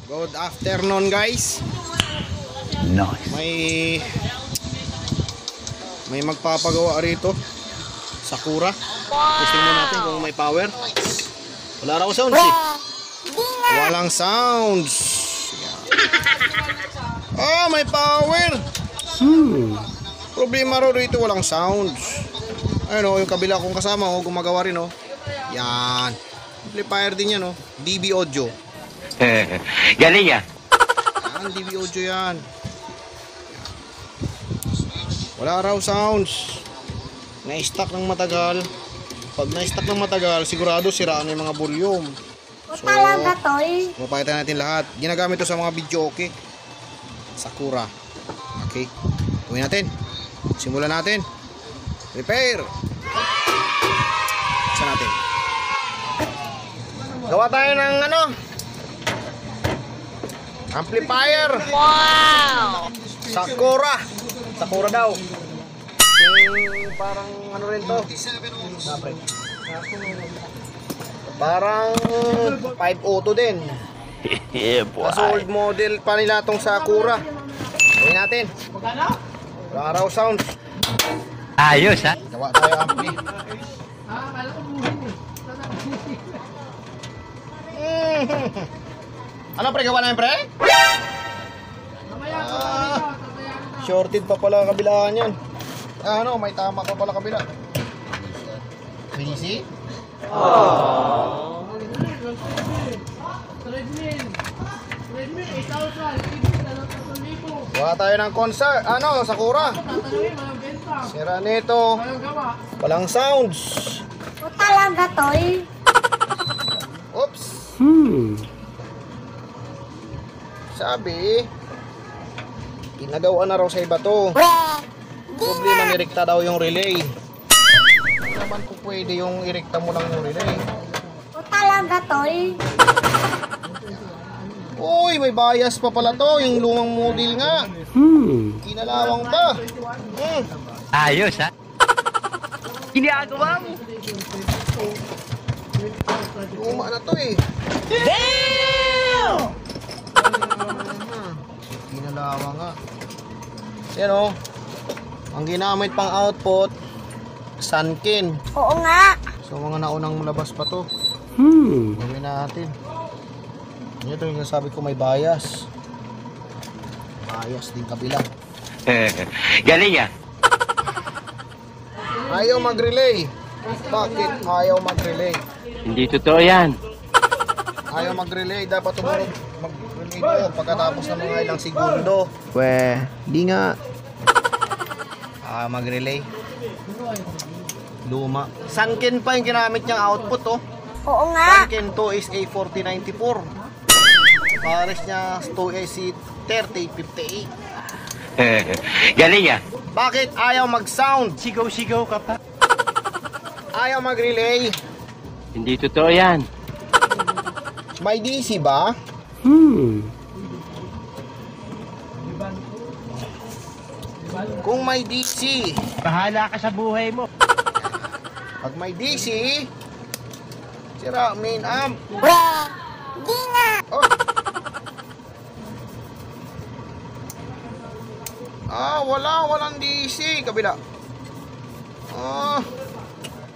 Good afternoon guys. Nice. May magpapagawa rito. Sakura. Testing mo natin kung may power. Wala raw sounds eh. Walang sounds. Oh, may power. Problema raw rito, walang sounds. Ayun o, yung kabila kong kasama o, gumagawa rin o. Yan. Amplifier din yan o. DB Audio. Galing ya. Yan, DB Audio yan. Wala raw sounds. Na-stack ng matagal. Pag na-stack ng matagal, sigurado siraan yung mga volume. So, mapakita natin lahat. Ginagamit to sa mga video, okay? Sakura. Okay. Gawin natin. Simulan natin. Repair. Saan natin? Gawa tayo ng ano? Amplifier. Wow! Sakura. Sakura daw. Parang ano rin to? Parang 502 din. Yeah, boy. Kaso old model pa nila tong Sakura. Gawin natin. Wala raw sound. Ayos ha. Gawa tayo ampli. Ano pre, gawa namin pre? Shorted pa pala ang kabilaan yan. Ano, may tama pa pala kabila. Binisi? Gawa tayo ng concert. Ano, Sakura. Sira nito. Walang sounds. O talaga to eh. Oops. Sabi, ginagawa na raw sa iba to. Problema, nirekta daw yung relay. Hindi naman po pwede yung irekta mo lang yung relay. O talaga to eh. Uy, may bias pa pala to. Yung lumang model nga. Kinalawang pa. Ayos ha. Ginagawa mo. Luma na to eh. Damn! Kinalawang nga. Yan o. Ang ginamit pang output, Sunkin. Oo nga. So mga naunang labas pa to. Gawin natin. Ito yung sabi ko, may bias. Bias din kabila. Galing ya. Ayaw mag-relay. Bakit ayaw mag-relay? Hindi totoo yan. Ayaw mag-relay. Dapat tumulog mag-relay doon pagkatapos ng mga ilang segundo. Di nga. Mag-relay. Luma. Sunken pa yung ginamit niyang output oh. Oo nga. Sunken to is A4094. Pares niya 2AC 3058. Galing ya. Bakit ayaw mag-sound? Sigaw-sigaw ka pa. Ayaw mag-relay. Hindi totoo yan. May DC ba? Kung may DC, Bahala ka sa buhay mo. pag may DC, sira main amp. Di nga. Oh. Walang DC. Kabila.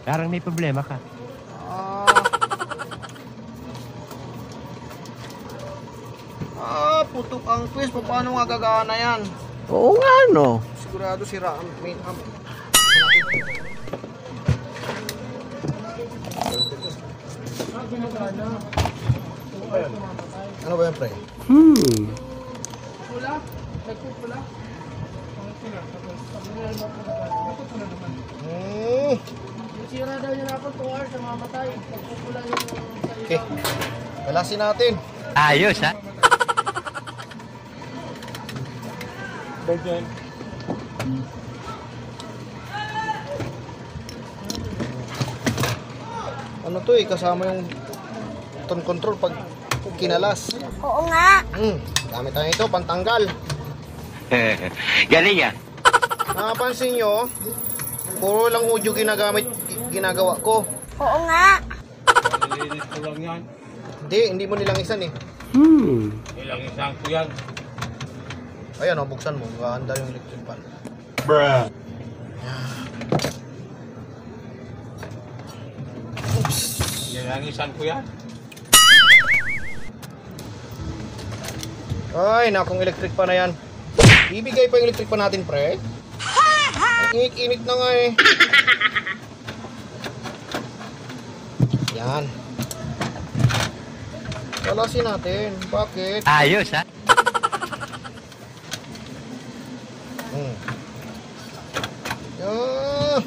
Parang may problema ka. Putok ang twist. Paano nga gagana yan? Oo nga no. Sigurado sira ang main amp. Ano ba yan, pre? Sira daw niya na ako 2 hours na mamatay. Pagpupula yung Okay. Galasin natin. Ayos ha. Ano to eh, kasama yung tone control pag kinalas. Oo nga. Gamit tayo ito, pantanggal. Galing ya. Napansin nyo, puro lang audio ginagawa ko. Oo nga. Hindi mo nilang isan eh. Ilang isang ko yan. Ayan o, buksan mo. Ganda yung electric pan. Bruh. Oops. Ilang isang ko yan. Ay, nakong electric pan na yan. Ibigay pa yung electric pan natin, pre. Ang init-init na nga eh. Yan. Kalasin natin. Bakit? Ayos, ha? Yeah.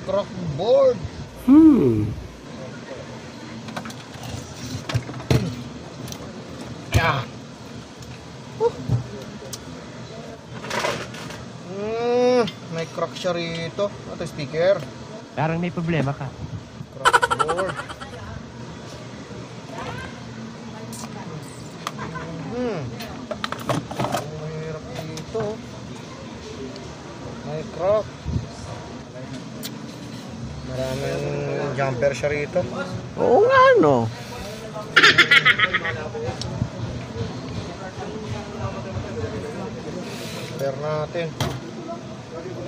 Crack board. Yeah. May crack siya rito. Ito speaker. Parang may problema ka. Crack board. Mahirap dito. May crack. Maraming jumper siya rito. Oo nga, no? Spare natin.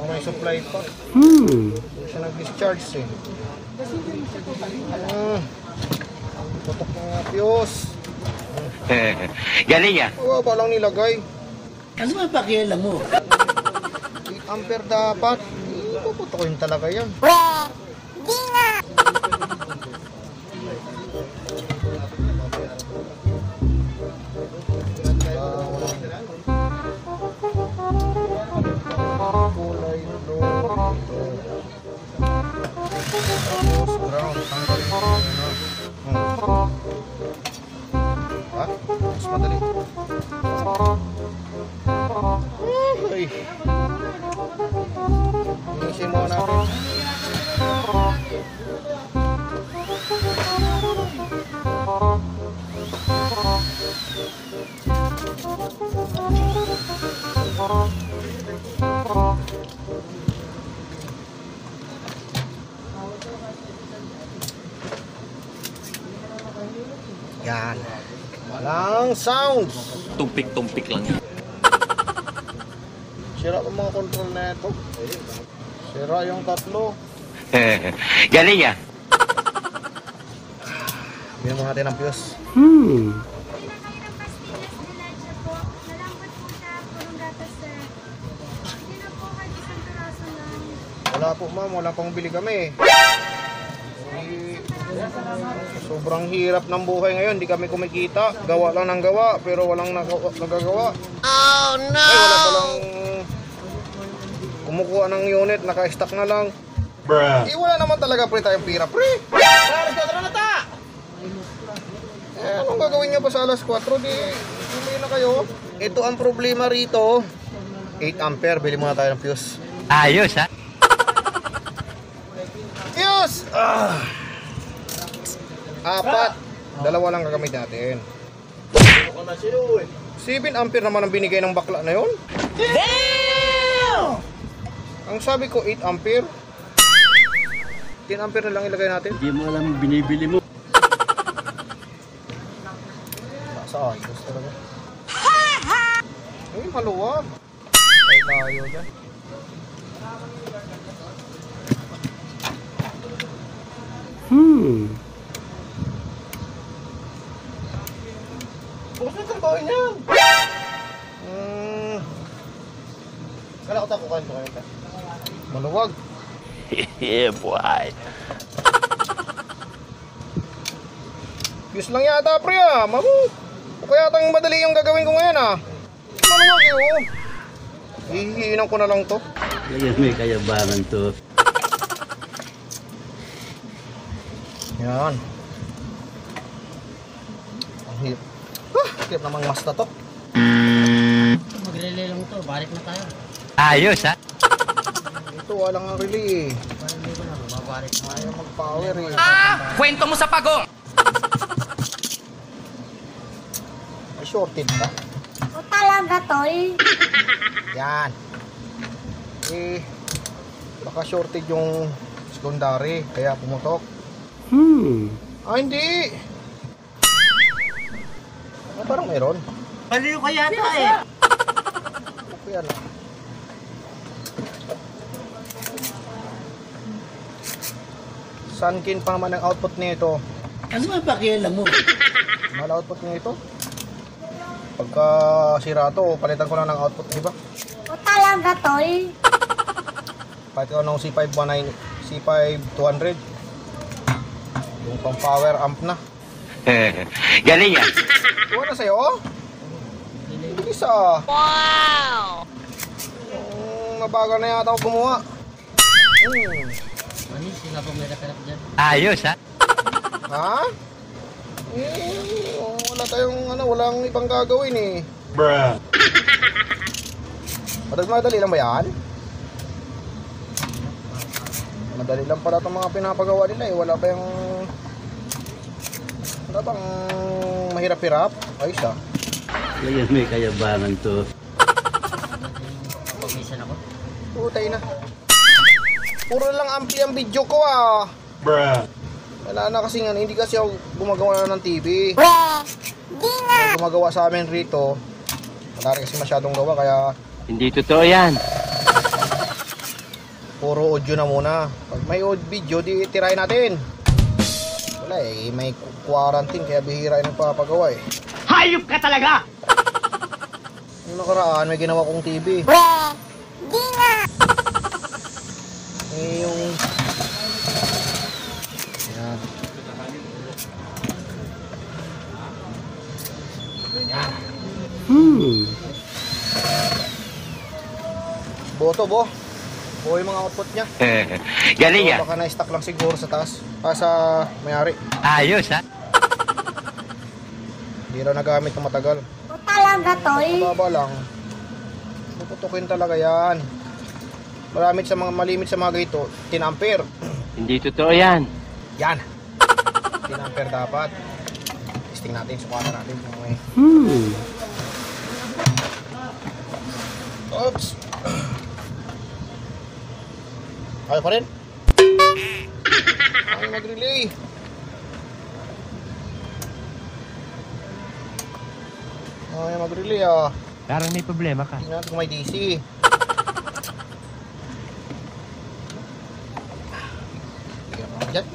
May supply pa. Hindi siya nag-discharge eh. Tutok ng fuse. Galing, ah. Pa lang nilagay. Ano ba pakialam mo? 8 ampere dapat. Puputukin talaga yan. Di nga. Kulay blue. Tapos ground. Tanggalin mo. Mas madali. Ay. Inisin mo natin. Yan. Walang sounds. Tumpik-tumpik lang. Sira ang mga control na ito. Sira yung tatlo. Galing, ah. Bigyan mo natin ang fuse. Wala po ma'am, wala pang bili kami. Sobrang hirap ng buhay ngayon, di kami kumikita. Gawa lang ng gawa, pero walang nagagawa. Oh no! Ay, wala palang kumukuha ng unit, naka-stock na lang. Bruh. Wala naman talaga pre tayong pira, pre. Anong gagawin nyo pa sa alas 4? Hindi na kayo. Ito ang problema rito. 8 ampere, bili muna tayo ng fuse. Ayos, ha? Fuse! Apat. Dalawa lang gagamit natin. 7 ampere naman ang binigay ng bakla na yun. Damn! Ang sabi ko 8 ampere. 10 ampere na lang ilagay natin. Hindi mo alam binibili mo. Sa ayos talaga. Ay, maluwag. Ay tayo dyan. Bakit ang bahay niyan? Kala ko takukan ko kayo. Maluwag. Yeah, boy. Fuse lang yata pre ah. O kaya tang madali yung gagawin ko ngayon ah. Maluwag eh oh. Hihiinan ko na lang to. Kaya may kayabangan to. Yan. Ang hirap. Hirap namang mas na to. Magrelay lang to, balik na tayo. Ayos, ha? Ito walang ang relay eh. Hindi ko na, babalik na. Ayaw mag-power eh. Kwento mo sa pagong! May shorted pa. O talaga, tol. Yan. Eh, baka shorted yung secondary, kaya pumutok. Ah, hindi. Parang meron. Baliw ka yata eh. Ako yan. Sunkin pa naman ang output nito. Ano ba pakialam mo? Mahal output nito. Pagka sira to, palitan ko lang ng output, di ba? O talaga, tol? Palit ko ng C519, C5200. Yung pang power amp na. Galing yan. Tuwa na sa'yo? Bilis ah. Wow! Mabagal na yata ako gumawa. Ayos ha? Ha? Wala tayong walang ibang gagawin eh. Bruh. Madali lang ba yan? Madali lang pala itong mga pinapagawa nila eh. Wala bang mahirap-hirap? Ayos ah. Ngayon may kayabangan to. Putay na. Puro lang ampli ang video ko ah. Bruh. Wala na kasi nga, hindi kasi ako gumagawa na ng TV. Di nga! Gumagawa sa amin rito. Wala rin kasi masyadong gawa kaya Hindi totoo yan. puro audio na muna. Pag may video, di tirahin natin. Wala eh, may quarantine kaya bihira yung nagpapagawa eh. Hayop ka talaga! Yung nakaraan, may ginawa kong TV. Di nga! Eh, yung... Yan. Boto, bo. Bo yung mga output niya. Galing yan. Baka na-stock lang siguro sa taas. Sa may-ari. Ayos ha? Hindi raw nagamit ng matagal. O talaga, tol? Mababa lang. Puputukin talaga yan. Malimit sa mga ganito, 10 ampere. Hindi totoo yan. Yan. 10 ampere dapat. Testing natin, sukatan natin kung may... Oops. Ayaw pa rin? Ayaw mag-relay. Ayaw mag-relay ah. Parang may problema ka. Tingnan natin kung may DC. Tingnan mo dyan.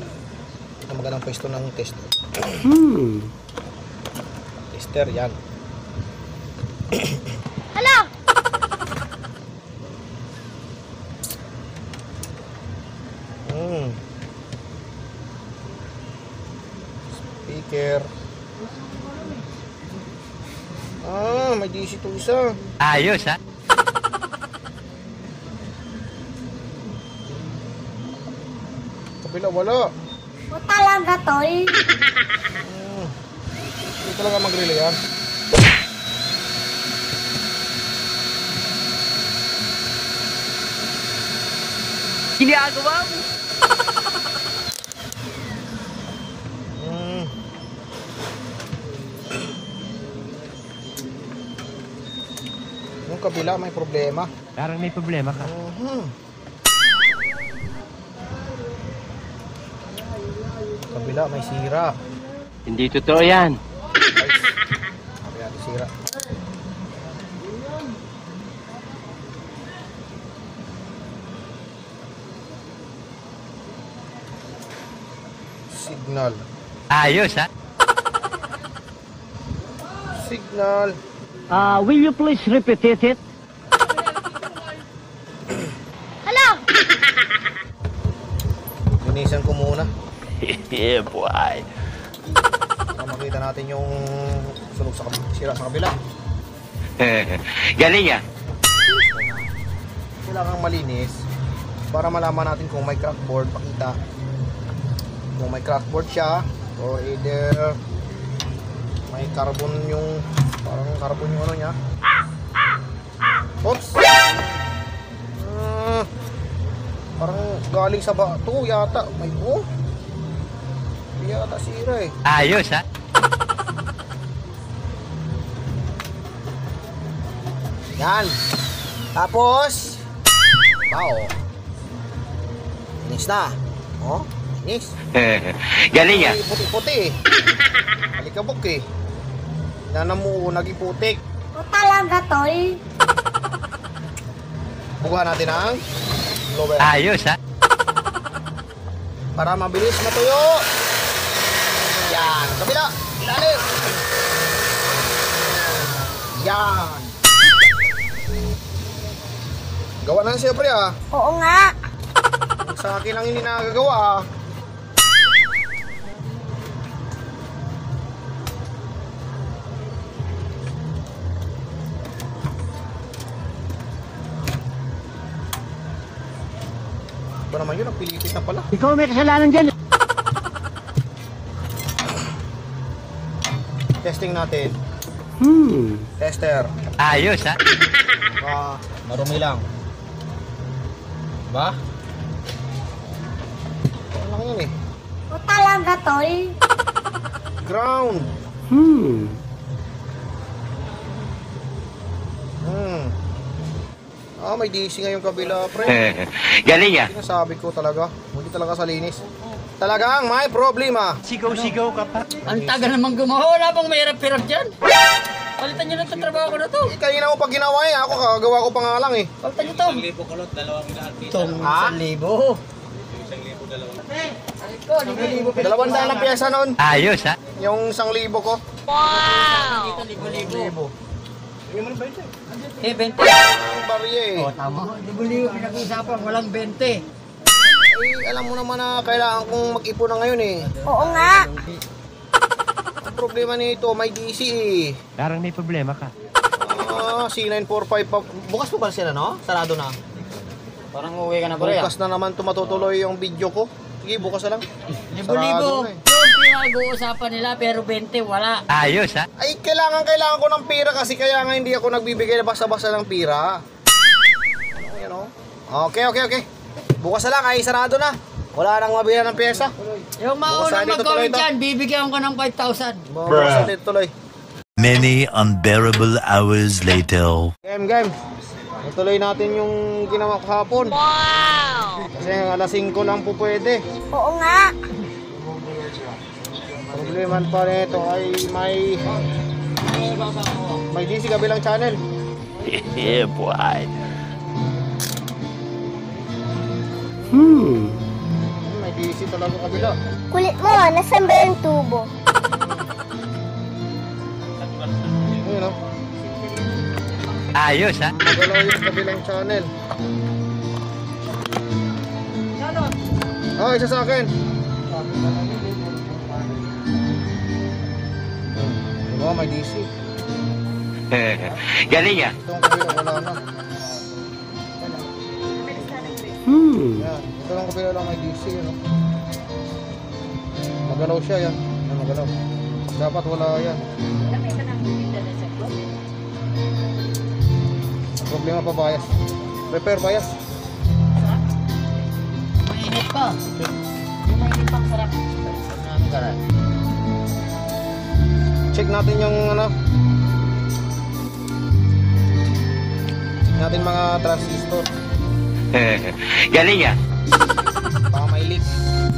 Ito magandang pwesto ng tester. Tester, yan. Hello! Speaker. May DC to isa. Ayos ha? Kabila wala. O talaga, tol? Hindi talaga mag-relay yan. Ginagawa mo? Yung kabila may problema. Parang may problema ka. Kabila may sira. Hindi totoo yan. Kabila may sira. Signal. Ayos ha? Signal. Will you please repeat it? Hello! Linisan ko muna. Yeah boy. Para makita natin yung sunog sa sira sa kabila. Galing yan. Kailangan malinis para malaman natin kung may crackboard, pakita kung may crackboard siya or either may carbon yung parang carbon yung ano niya. Oops! Parang galing sa bato yata. May hindi yata sira eh. Ayos ha? Yan. Tapos bao. Linis na. Oh, linis. Galing yan. Ay, puti-puti. Alikabok eh. Nanamuo, nagiputik. O talaga, tol? Bukuhan natin ang blower. Ayos, ha? Para mabilis matuyo. Yan. Kabila. Ilalim. Yan. Gawa na siya, pre, ah. Oo nga. Sa akin lang hindi nagagawa, ah. Ito naman yun, ang pilitis na pala. Ikaw may kasalanan dyan. Testing natin. Hmm. Tester. Ayos, ha? Marumi lang. Ba? Ano lang yun, eh. O talaga, tol? Ground. Hmm. May DC nga yung kabila, pre. Galing, ha? Sinasabi ko talaga, hindi talaga sa linis. Talagang may problema. Sigaw-sigaw ka pa. Ang tagal naman gumawa. Wala bang mahirap-hirap dyan? Palitan nyo na ito trabaho ko na to. Eh, kanina mo pag ginawa eh, ako kagawa ko pa nga lang eh. Palitan nyo to. 1,000 kulot, 200 piso. Itong 1,000. 200 na pyesa nun. Ayos, ha? Yung 1,000 ko. Dito, libo-libo. Eh, 20. Ang barye eh. Tama. Libo-libo pinag-uusapan. Walang 20. Eh, alam mo naman na kailangan kong mag-ipon na ngayon eh. Oo nga. Ang problema nito, may DC eh. Parang may problema ka. C945 pa. Bukas po ba sila, no? Sarado na. Parang uwi ka na pare. Bukas na naman tumatutuloy yung video ko. Sige, bukas na lang. Libo-libo. Sarado na eh. Yung pinag-uusapan nila pero 20 wala. Ayos, ha? Ay, kailangan ko ng pira kasi kaya nga hindi ako nagbibigay na basta-basta ng pira. Ano yun, oh? Okay. Bukas na lang, ay sarado na. Wala nang mabila ng pyesa. Yung maunang Bukas na dito tuloy mag-comment ito. dyan, bibigyan ko ng 5,000. Bukas na dito tuloy. Many unbearable hours later. Game. Ituloy natin yung ginawa ko hapon. Wow! Kasi alas 5 lang po pwede. Oo nga. Problema pa nito ay may DC kabilang channel. Yeah, boy. Hmm. May DC talaga kabila. Kulit mo, nasan ba yung tubo? Ayun, oh. Ayos, ha? Magalaw yung kabilang channel. Isa sa akin. Diba, may DC. Galing, ha? Itong kabila wala na. Hmm. Yan. Ito lang kabila lang may DC. Ano? Magalaw siya yan. Yan, magalaw. Dapat wala yan. Problema pa bias. Repair bias. Mainit pa. Yung mainit pang sarap. Check natin yung ano. Check natin mga transistor. Galing, ha? Baka may leak.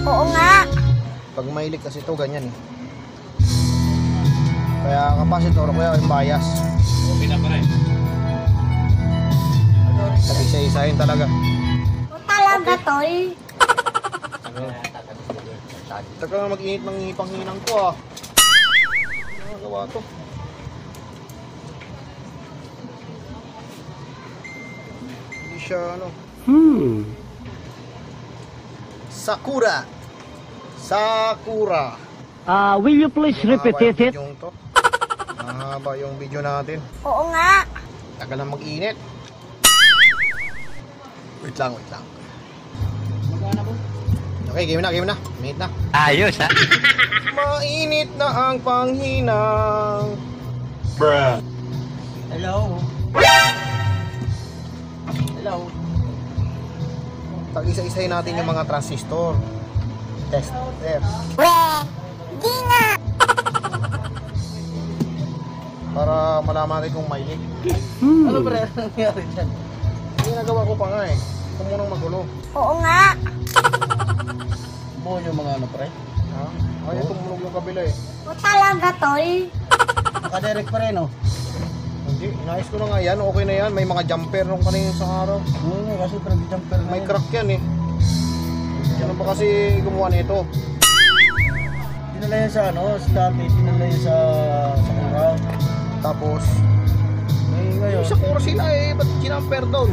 Oo nga. Pag may leak kasi ito ganyan eh. Kaya capacitor kaya yung bias. Okay na pa rin. Nag-isa-isahin talaga. O talaga, tol? Tagal na mag-init ng hipang-hinang ko ah. Ano gawa to? Hindi siya ano. Hmm. Sakura. Will you please repeat it? Mahaba yung video natin. Oo nga. Tagal na mag-init. Wait lang. Okay, game na. Minute na. Ayos, ha? Mainit na ang panghinang. Bruh. Hello. Pag-isa-isahin natin yung mga transistor. Tester. Di nga. Para malaman natin kung may leak. Ano pre? Ano nangyari dyan? Ginagawa ko pa nga eh. Ito munang magulo. Oo nga. Buo yung mga ano pre? Ha? Ay, tumunog yung kabila eh. O talaga, tol? Nakadirect pa rin, oh. Hindi, inayos ko na nga yan. Okay na yan. May mga jumper nung kanina sa araw. Kasi pinag-jumper na May yan. crack yan eh. Ano ba kasi gumawa nito? Dinala yan sa ano, sa dati, dinala yan sa Sakura. Tapos, Ngayon, sa kuro sila eh. Ba't ginamper doon?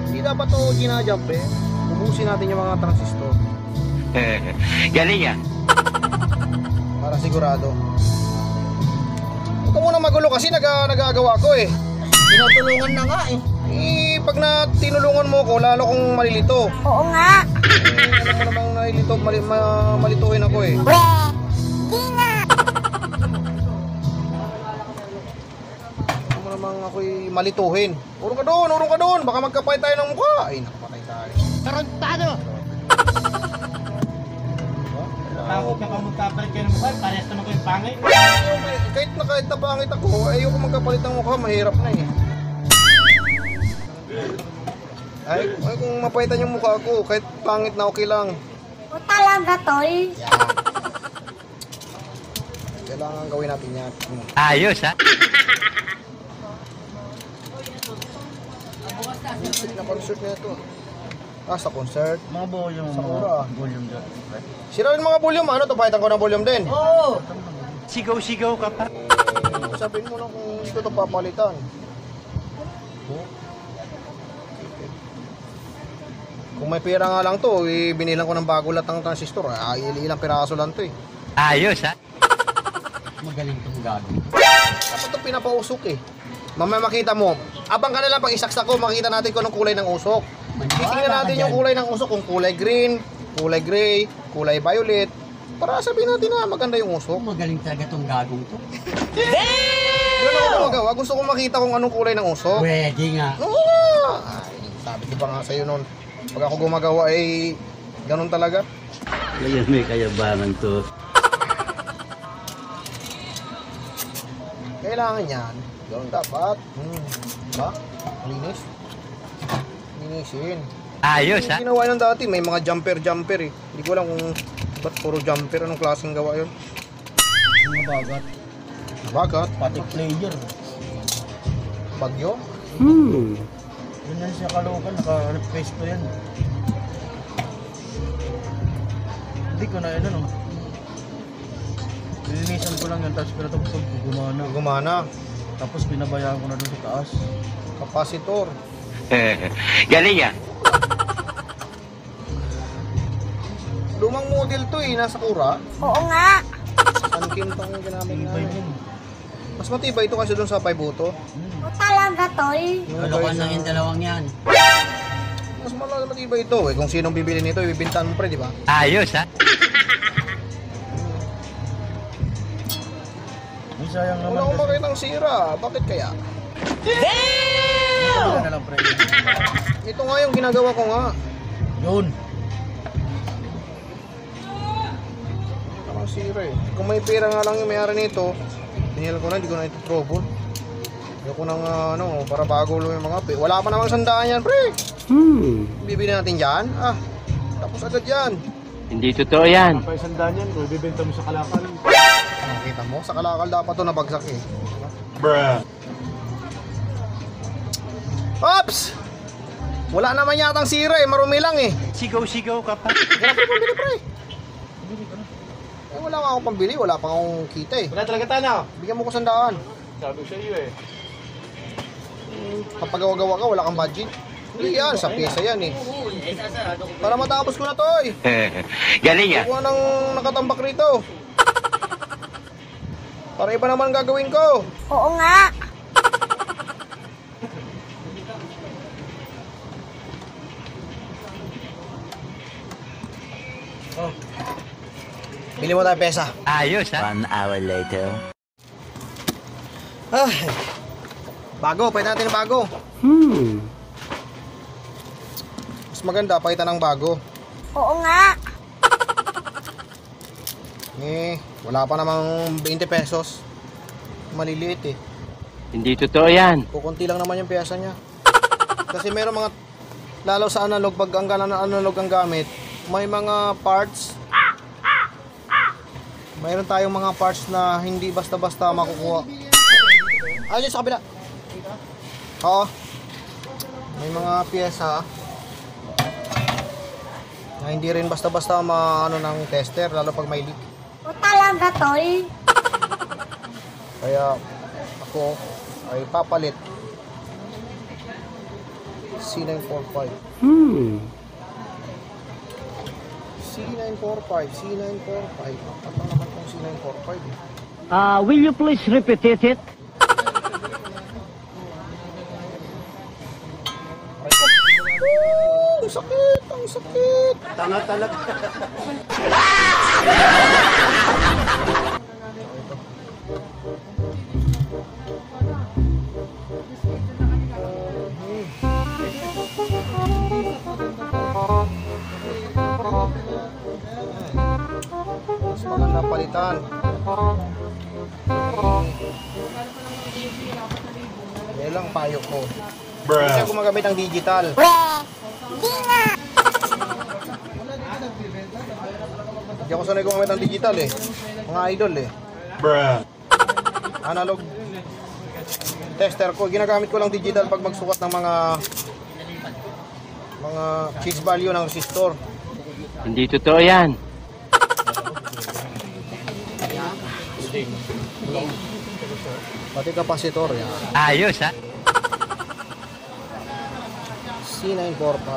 Hindi dapat to ginajump eh. Ubusin natin yung mga transistor. Galing ah. Para sigurado. Huwag ka muna magulo kasi nagagawa ko eh. tinutulungan na nga eh. Eh, pag tinulungan mo ko, lalo kong malilito. Oo nga. Alam mo namang nalilito, malituhin ako eh. We, di nga. Alam mo namang ako'y malituhin. Urong ka doon. Baka magkapay tayo ng mukha. Ay, nakapatay tayo. Tarantado! Takot na kung magkapalit kayo ng mukha, parehas naman ko yung pangit. Kahit na pangit ako, ayoko magkapalit ng mukha, mahirap na eh. Ay kung mapaitan yung mukha ko, kahit pangit na okay lang. O talaga, tol. Kailangan gawin natin yan. Ayos ha. Music na concert na ito. Sa concert. Mga volume, Sakura. volume dyan. Sira rin mga volume, ano to, pahitan ko ng volume din. Oo! Sigaw-sigaw ka pa. Sabihin mo na kung ito papalitan. Kung may pera nga lang to, binilang ko ng bago lahat ng transistor. Ilang piraso lang to eh. Ayos ha. Magaling itong gago. Dapat ito pinapausok eh. Mamaya makita mo, abang ka na lang pag isaksak ko, makita natin kung anong kulay ng usok. Titingnan natin yung kulay ng usok, kung kulay green, kulay gray, kulay violet. Para sabihin natin na maganda yung usok. Magaling talaga itong gagong to. Yun ako magawa. Gusto kong makita kung anong kulay ng usok. Pwede nga. Oo nga. Ay, sabi ko pa nga sa'yo nun. Pag ako gumagawa ay ganun talaga. Ngayon may kayabangan to. Kailangan yan. Ganun dapat. Diba? Linis. Linisin. Ayos ha. Yung ginawa nun dati, may mga jumper eh. Hindi ko alam kung ba't puro jumper. Anong klaseng gawa yun? Mga bagat. Bagat? Pati player. Bagyo? Yun yan siya Caloocan, naka-request ko yan. Hindi ko na yun ano. Lilinisan ko lang yan, tapos pero tapos gumana. Gumana. Tapos pinabayaan ko na doon sa taas. Kapasitor. Galing ah. Lumang model to eh, nasa Kura. Oo nga. Sankin tong ginamit Ibay namin. yun. Mas matibay ito kasi doon sa Paibuto. O talaga, tol. Kalokan lang yung dalawang yan. Mas matibay ito eh. Kung sinong bibili nito, ibibintahan mo pre, di ba? Ayos ha. Ay, sayang Wala naman akong kasi. makitang sira. Bakit kaya? Wala na lang pre. Ito nga yung ginagawa ko nga. Yun. Ang sira eh. Kung may pera nga lang yung may-ari nito, binil ko na, hindi ko na ito trouble. Ayoko nang para bago lang yung mga wala pa namang sandaan yan, pre. Bibili natin dyan. Tapos agad yan. Hindi totoo yan. Pa isang daan yan, kung ibibenta mo sa Kalakal. Nakita mo, sa Kalakal dapat to nabagsak eh. Bruh. Ops! Wala naman yatang sira eh, marumi lang eh. Sigaw-sigaw ka pa. Wala pa pambili, pre. Wala nga akong pambili, wala pa akong kita eh. Wala talaga tanaw. Bigyan mo ko sandaan. Sabi ko sa iyo eh. Kapag gawa-gawa ka, wala kang budget. Hindi yan, sa pyesa yan eh. Para matapos ko na to eh. Galing ah. Kuha nang nakatambak rito. Para iba naman gagawin ko. Oo nga. Bili mo tayo pesa. Ayos ha. 1 hour later. Bago, pwede natin ng bago. Mas maganda, pakitan ng bago. Oo nga. Wala pa namang 20 pesos. Maliliit eh. Hindi totoo yan. Kukunti lang naman yung pyesa niya. Kasi meron mga, lalo sa analog, pag ang analog ang gamit, may mga parts mayroon tayong mga parts na hindi basta-basta makukuha. Ayun sa kabila. Oo. May mga pyesa na hindi rin basta-basta maano ng tester, lalo pag may leak. O talaga, tol? Kaya ako ay papalit C945. C945. Apat lang naman itong C945 eh. Will you please repeat it? Ang sakit! Ang sakit! Tanga talaga. Mas maganda palitan. Yan lang payo ko. Hindi ako gumagamit ng digital. Hindi ako sanay gumamit ng digital eh. Mga idol eh. Analog tester ko. Ginagamit ko lang digital pag magsukat ng mga cheese value ng resistor. Hindi totoo yan. Pati kapasitor yan. Ayos, ha? C945.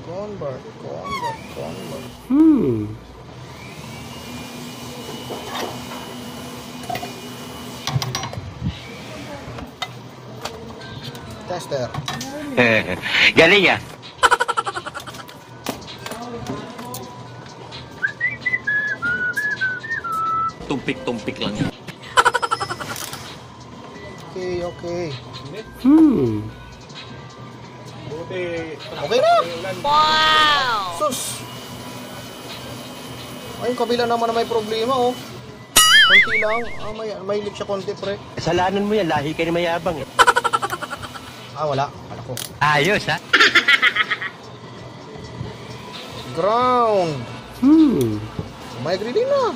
Convert. Tester. Galing, ah. Tumpik-tumpik lang yan. Okay. Okay na! Wow! Sus! Ay, yung kabila naman na may problema, oh. Konti lang. May leak siya konti, pre. Kasalanan mo yan. Lahi ka ni mayabang, eh. Wala. Kala ko. Ayos, ha? Ground. May grilling na.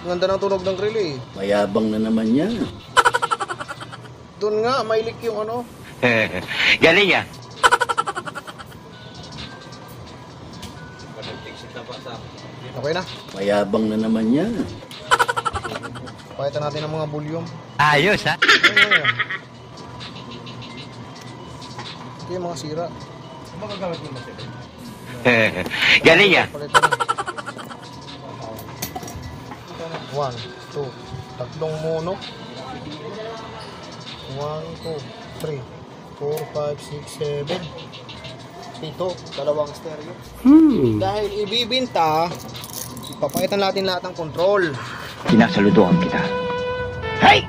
Ganda ng tunog ng relay. Mayabang na naman yan. Doon nga, may leak yung ano. Galing, ah. Okay na. Mayabang na naman yan. Pakitan natin ng mga volume. Ayos, ha? Ayan. Ito yung mga sira. Galing, ah. Palitan na. 1, 2, tatlong mono. 1, 2, 3, 4, 5, 6, 7. 8, dalawang stereo. Dahil ibibinta, ipapakitan natin lahat ng control. Sinasaludoan kita. Hey!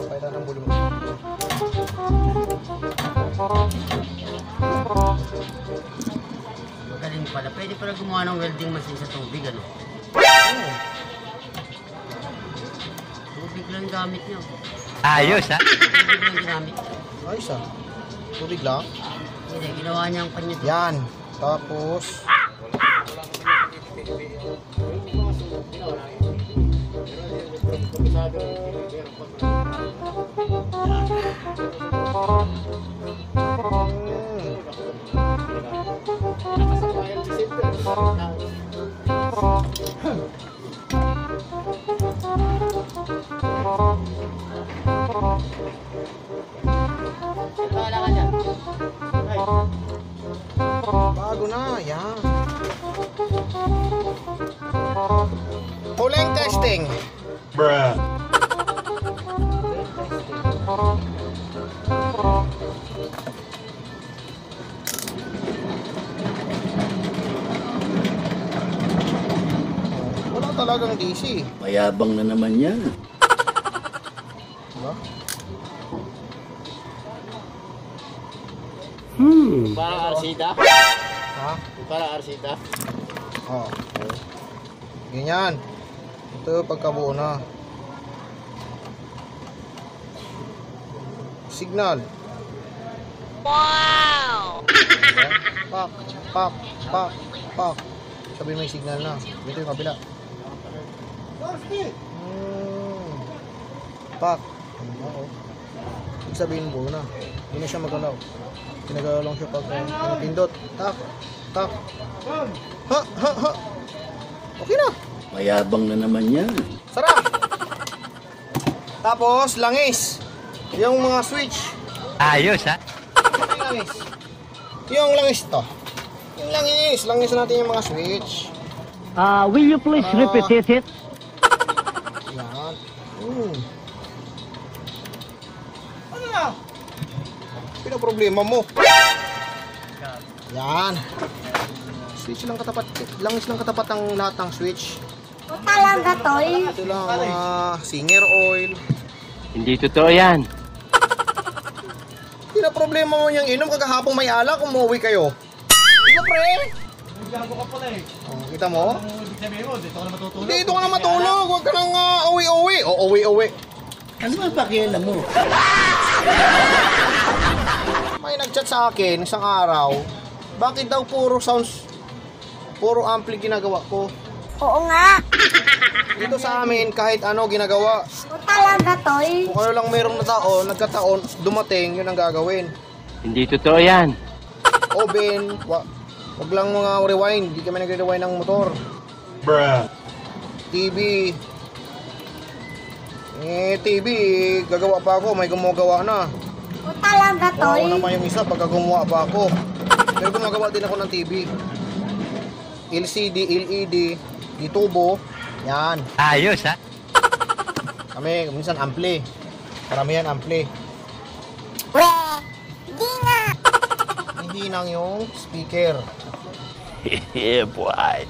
Pakitan ng volume. Magaling pala. Pwede pala gumawa ng welding machine sa tubig, ano? Tubig lang gamit niyo. Ayos, ha? Tubig lang ginamit. Ayos ah. Tubig lang. Hindi, ginawa niya ang kanya. Yan. Tapos, bago na. Yan. Huling testing. talagang DC. Mayabang na naman yan. Diba? Parang arsita. Ha? Parang arsita. Oh. Ganyan. Ito yung pagkabuo na. Signal. Wow! Diba? Pak, pak, pak, pak. Sabi may signal na. Dito yung kabila. Pak. Oo. Ibig sabihin buo na. Hindi na siya magalaw. Ginagalaw lang siya pag pinindot. Tak, tak. Ha, ha, ha. Okay na. Mayabang na naman yan. Sarap. Tapos, langis. Yung mga switch. Ayos, ha? Yung langis. Yung langis to. Yung langis. Langis natin yung mga switch. Will you please repeat it? Yan. Ano na? Pinaproblema mo. Yan. Switch lang katapat. Langis lang katapat ang lahat ng switch. O talaga, tol? Ito lang ang mga singer oil. Hindi totoo yan. Pinaproblema mo yung inom. Kagahapong may alak. Umuwi kayo. Diba, pre? Gago ka pala eh. Oh, kita mo? Ang ibig sabihin mo, dito ka na matutulog. Dito ka na matulog. Huwag ka nang uwi-uwi. O, uwi-uwi. Ano ba pakialam mo? May nag-chat sa akin isang araw. Bakit daw puro sounds, puro ampli ginagawa ko? Oo nga. Dito sa amin, kahit ano ginagawa. O talaga, tol? Kung ano lang merong nagkataon, dumating, yun ang gagawin. Hindi totoo yan. Oven, wag lang mga rewind. Hindi kami nagre-rewind ng motor. TV. TV, gagawa pa ako. May gumagawa na. O talaga, tol? Oo naman yung isa, pagka gumawa pa ako. Pero gumagawa din ako ng TV. LCD, LED, tubo. Yan. Ayos, ha? Kami, minsan ampli. Karamihan ampli. Di nga. Hihinang yung speaker. Yeah, boy.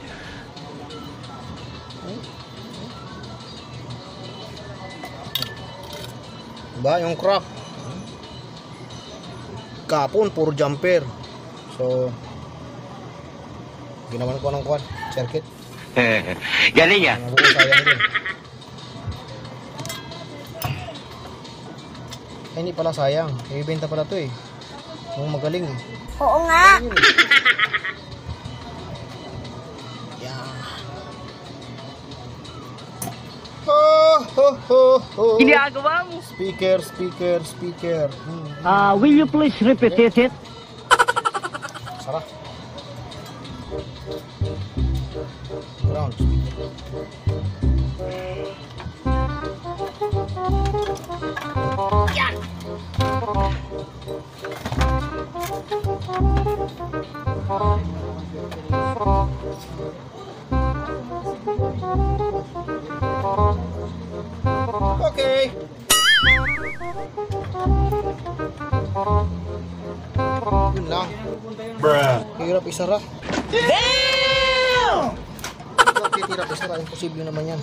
Diba? Yung crack. Kapon, puro jumper. So, ginawan ko ng quad circuit. Galing, ha? Sayang din. Ay, hindi pala sayang. Ibenta pala to eh. Yung magaling eh. Oo nga. Yeah. Ho. Ginagawa mo. Speaker. Will you please repeat it? Sarap. Ground speaker. Okay. Yun lang. Hirap isara. Damn! Hirap isara. Imposible naman yan.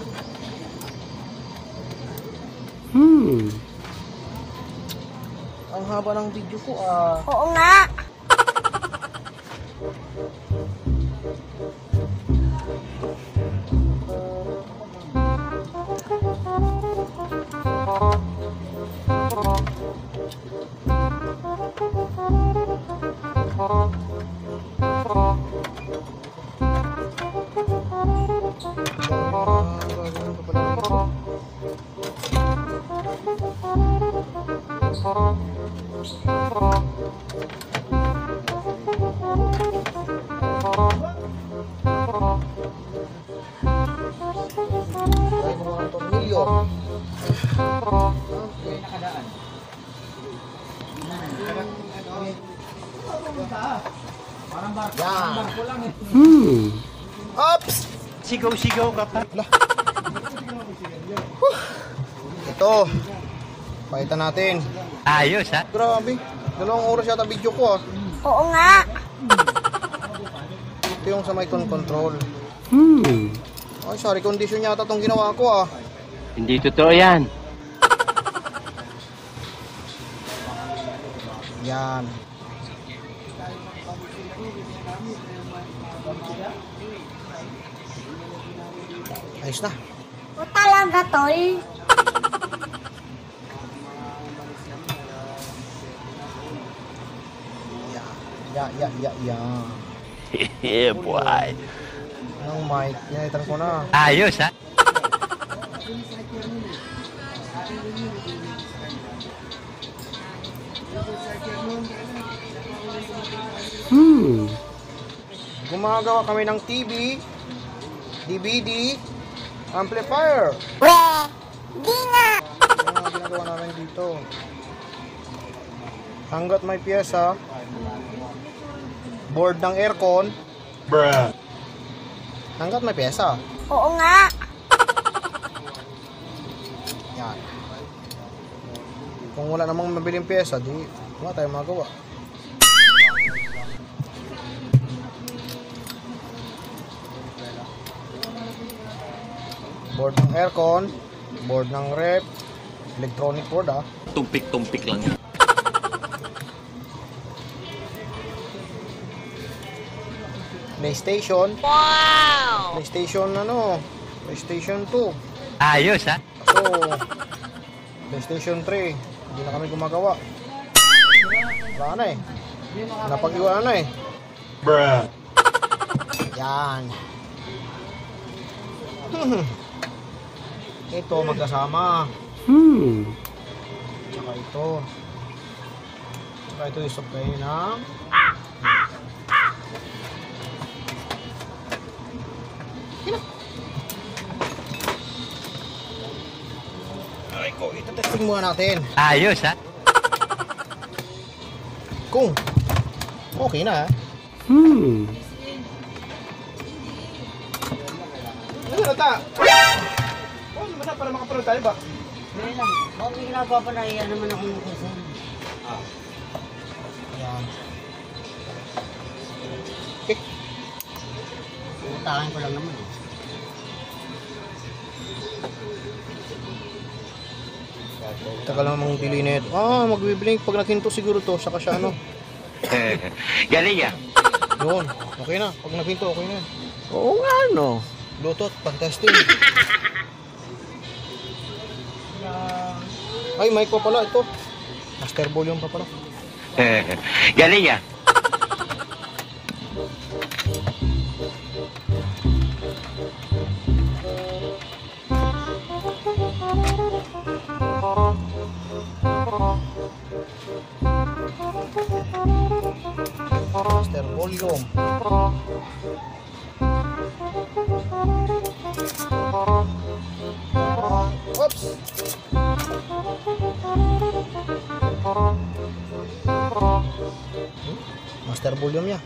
Ang haba ng video ko Oo nga. Tayo kumuha ng tornilyo. Yan. Ops! Sigaw-sigaw ka pa. Ito. Pakita natin. Ayos, ha? Grabe. 2 oras yata video ko Oo nga. Ito yung sa may tone control. Ay, sorry, condition yata tong ginawa ko ah. Hindi totoo yan. Yan. Ayos na. O talaga, tol? Ya. Yeah, boy. Ang mic, pinalitan ko na. Ayos, ha? Gumagawa kami ng TV, DVD, amplifier. Di nga. Yan ang ginagawa namin dito. Hanggat may pyesa, board ng aircon, hanggat may pyesa. Oo nga. Yan. Kung wala namang mabiling pyesa, di wala tayong magawa. Board ng aircon, board ng rep, electronic board ah. Tumpik-tumpik lang yan. PlayStation. Wow! PlayStation ano? PlayStation 2. Ayos, ha? So, PlayStation 3. Hindi na kami gumagawa. Wala na eh. Napag-iwanan na eh. Yan. Ito magkasama. Tsaka ito. Tsaka ito yung supply ng ay ko, ito-testing muna natin Ayos, ha? kung okay na. Ano na ta? Oh, naman na para makaparoon tayo ba? Ngayon lang. Bakit may ginagawa pa na iyan naman ako ng kusin? Ayan. Okay. Utakin ko lang naman eh. Tagal namang delay na ito. Ah, magbiblink pag nakinto siguro to. Saka siya ano. Galing, ha? Yun. Okay na. Pag nakinto, okay na. Oo nga, no? Bluetooth, pag-testing. Ay, mic pa pala ito. Master volume pa pala. Galing, ha? Master volume. Oops. Master volume niya.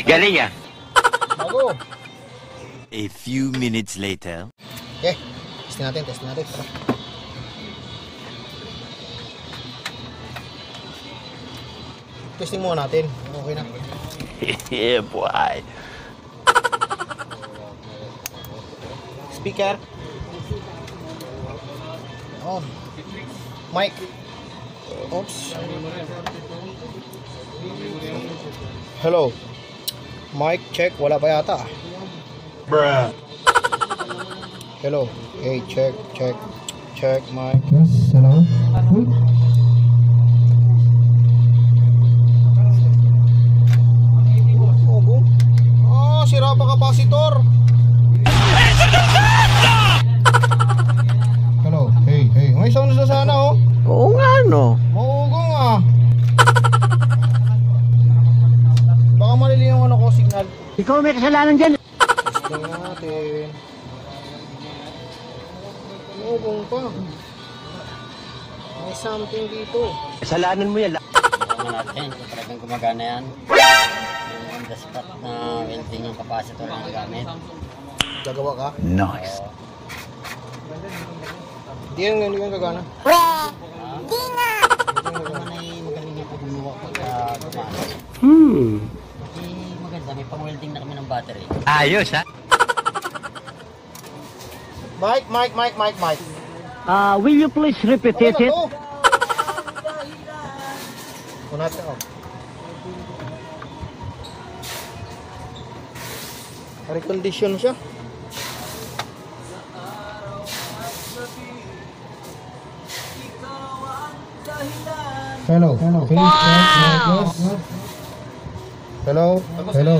Galing, ha? Bago. A few minutes later. Okay. Testing natin. Tara. Testing muna natin. Okay na. Yeah, boy. Speaker. Oh. Mic. Oops. Hello. Mic check. Wala pa yata. Hello. Hey, check. Mic. Yes, hello. Oh, sira pa kapasitor. Hello. Hey. May sound na sana oh. Oo nga, no? Maugong ah. Baka malili yung ano ko signal. Ikaw may kasalanan dyan. Testing natin. Maugong pa. May something dito. Kasalanan mo yan. Alam natin kung talagang gumagana yan. Yung on the spot na welding yung capacitor na gamit. Gagawa ka? Nice. Hindi yan gagana. Di nga. Ito naman ay magaling yung pagmuha pagka gumana. Kasi maganda, may pang-welding na kami ng battery. Ayos, ha? Mike. Will you please repeat Okay it? na to. Una natin, oh. Recondition siya. Hello. Hello.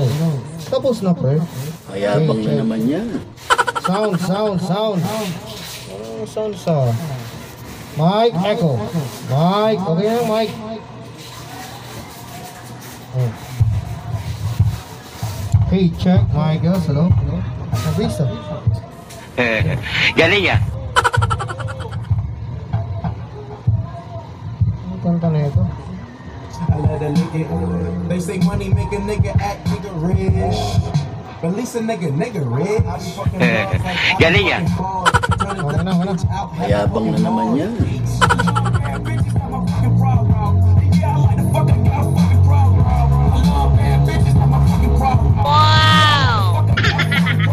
Tapos na, pre. Mayabang na naman yan. Sound. Sound. Mike, echo. Mike, okay na, Mike. Oh. Hey, check, Mike. Hello. Nabisa. Galing ah. Ano kanta na ito? They say money make a nigga act nigga rich. But at least a nigga rich. I be fucking balls like I Galing be ah. fucking balls. Turning Okay na, wala. Mayabang na naman yan.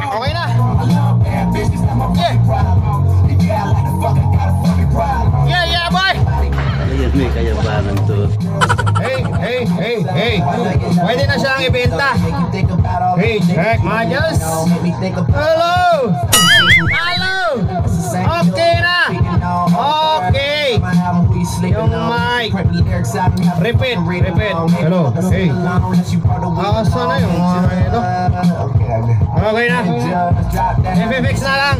Okay na. Yeah, boy. Ayan, may kayabangan to. Hey. Pwede na siyang ibenta. Hey, check, Majas. Hello. Okay na. Okay. Yung mic. Repeat. Hello. Hey. Asa na yung mga ito? Okay na. FFX na lang.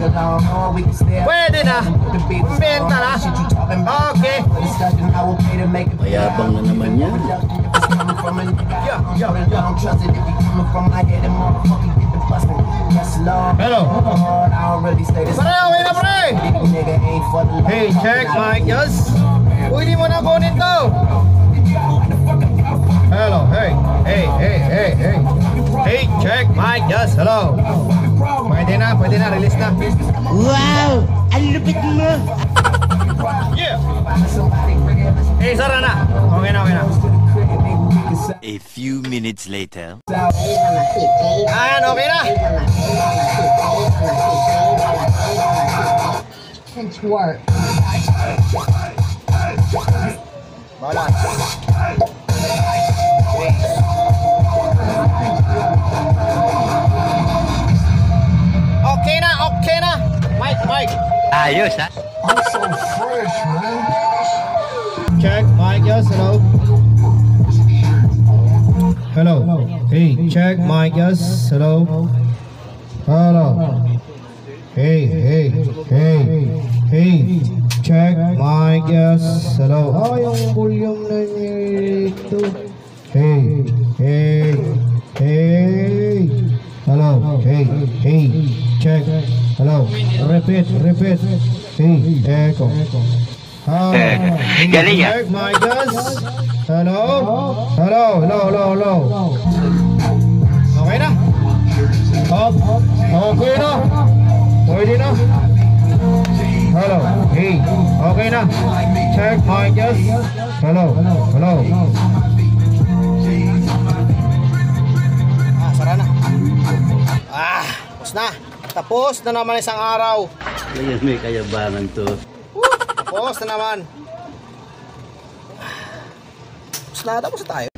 Pwede na. Benta na. Okay. Mayabang na naman yan. Hello. Pare, okay na, pre. Hey, check, Mike. Yes. Pwede mo na kunin to. Hello. Hey. Hey, check, Mike. Yes. Hello. Pwede na. Release na. Wow! Ang lupit mo! Yeah. Hey, sara na. Okay na. A few minutes later. Ayan, okay na. Since work. Balas. Okay na. Mike. Ayos ha. I'm so fresh, man. Check, Mike. Yes. Hello. Hey, check, Mike. Yes. Hello. Hey. Check, Mike. Yes. Hello. Yung volume na nito. Hey. Hello. Hey. Check. Hello. Repeat. Hey, echo. Galing ah. Check, Mike. Yes. Hello. Okay na. Okay na. Pwede na. Hello. Hey. Okay na. Check, Mike. Yes. Hello. Sara na. Tapos na naman isang araw. Ayan, may kayabangan to. Tapos na naman. Tapos na tayo.